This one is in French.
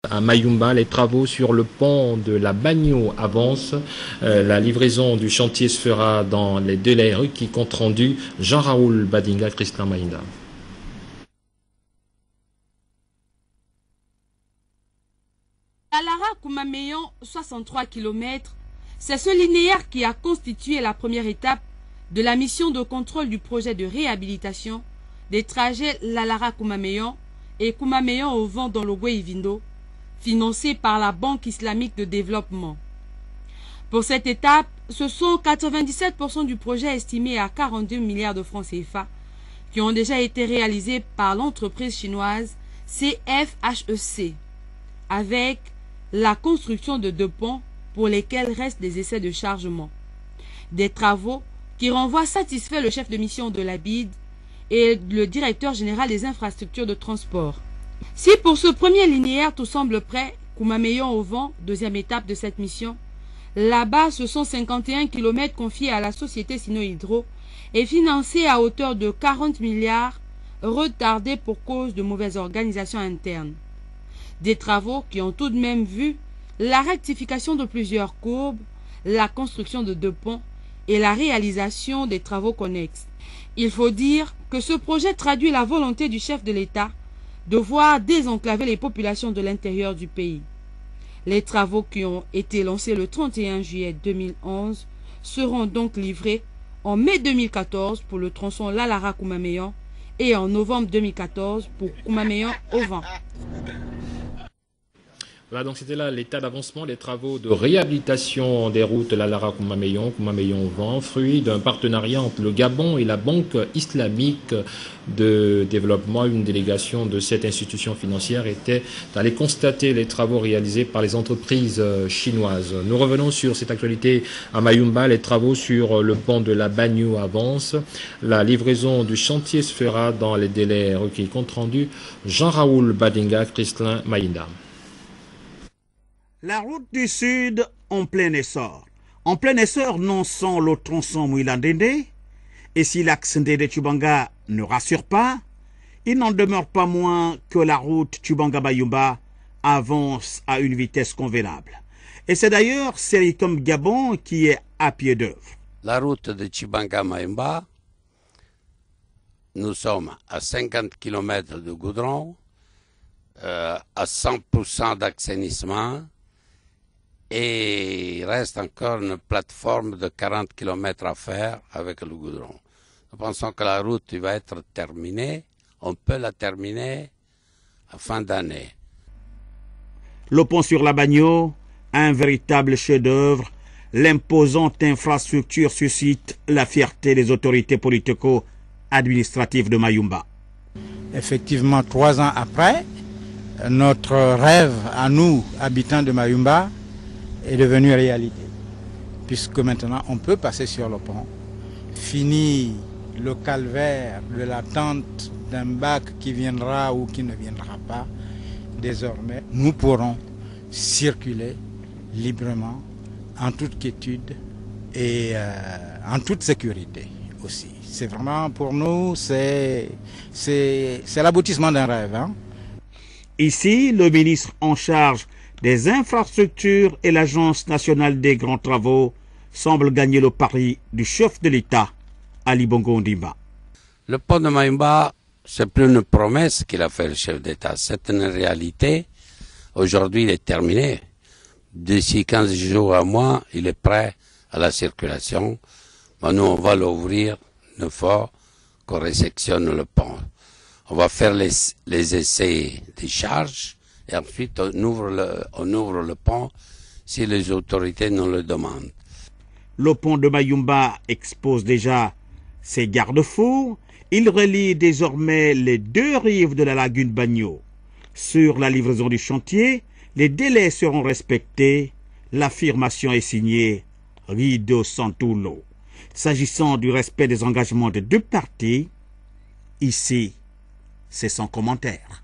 À Mayumba, les travaux sur le pont de la Bagno avancent. La livraison du chantier se fera dans les délais requis. Compte rendu Jean-Raoul Badinga, Christian Maïnda. Alara Kumameyon, 63 km, c'est ce linéaire qui a constitué la première étape de la mission de contrôle du projet de réhabilitation des trajets Lalara Kumameyon et Kumameyon au vent dans le Goué-Ivindo, financé par la Banque islamique de développement. Pour cette étape, ce sont 97% du projet estimé à 42 milliards de francs CFA qui ont déjà été réalisés par l'entreprise chinoise CFHEC, avec la construction de 2 ponts pour lesquels restent des essais de chargement. Des travaux qui renvoient satisfait le chef de mission de la BID et le directeur général des infrastructures de transport. Si pour ce premier linéaire tout semble prêt, Kumameyon au vent, deuxième étape de cette mission, là-bas ce sont 51 km confiés à la société Sino-Hydro et financés à hauteur de 40 milliards, retardés pour cause de mauvaise organisation interne. Des travaux qui ont tout de même vu la rectification de plusieurs courbes, la construction de 2 ponts et la réalisation des travaux connexes. Il faut dire que ce projet traduit la volonté du chef de l'État de voir désenclaver les populations de l'intérieur du pays. Les travaux qui ont été lancés le 31 juillet 2011 seront donc livrés en mai 2014 pour le tronçon Lalara-Kumameyon et en novembre 2014 pour Kumameyon au vent. Voilà, donc c'était là l'état d'avancement des travaux de réhabilitation des routes Lalara-Kumameyon, Kumameyon au vent, fruit d'un partenariat entre le Gabon et la Banque islamique de développement. Une délégation de cette institution financière était allée constater les travaux réalisés par les entreprises chinoises. Nous revenons sur cette actualité à Mayumba. Les travaux sur le pont de la Bagno avancent. La livraison du chantier se fera dans les délais requis. Compte rendu Jean-Raoul Badinga, Christian Maïnda. La route du Sud en plein essor. En plein essor, non sans le tronçon Mouilandende. Et si l'axe Ndede-Tchubanga ne rassure pas, il n'en demeure pas moins que la route Tchubanga-Mayumba avance à une vitesse convenable. Et c'est d'ailleurs Sericom Gabon qui est à pied d'œuvre. La route de Tchubanga-Mayumba, nous sommes à 50 km de goudron, à 100% d'assainissement, et il reste encore une plateforme de 40 km à faire avec le goudron. Nous pensons que la route va être terminée, on peut la terminer à fin d'année. Le pont sur la Bagno, un véritable chef-d'œuvre, l'imposante infrastructure suscite la fierté des autorités politico-administratives de Mayumba. Effectivement, 3 ans après, notre rêve à nous, habitants de Mayumba, est devenu réalité. Puisque maintenant, on peut passer sur le pont. Fini le calvaire de l'attente d'un bac qui viendra ou qui ne viendra pas. Désormais, nous pourrons circuler librement, en toute quiétude et en toute sécurité aussi. C'est vraiment, pour nous, c'est l'aboutissement d'un rêve. Hein? Ici, le ministre en charge des infrastructures et l'Agence nationale des grands travaux semblent gagner le pari du chef de l'État, Ali Bongo Ondimba. Le pont de Mayumba, c'est plus une promesse qu'il a fait le chef d'État, c'est une réalité. Aujourd'hui, il est terminé. D'ici 15 jours à mois, il est prêt à la circulation. Nous, on va l'ouvrir une fois qu'on réceptionne le pont. On va faire les essais des charges et ensuite on ouvre le pont si les autorités nous le demandent. Le pont de Mayumba expose déjà ses garde-fous. Il relie désormais les 2 rives de la lagune Bagno. Sur la livraison du chantier, les délais seront respectés. L'affirmation est signée Rido Santulo. S'agissant du respect des engagements des 2 parties, ici, c'est sans commentaire.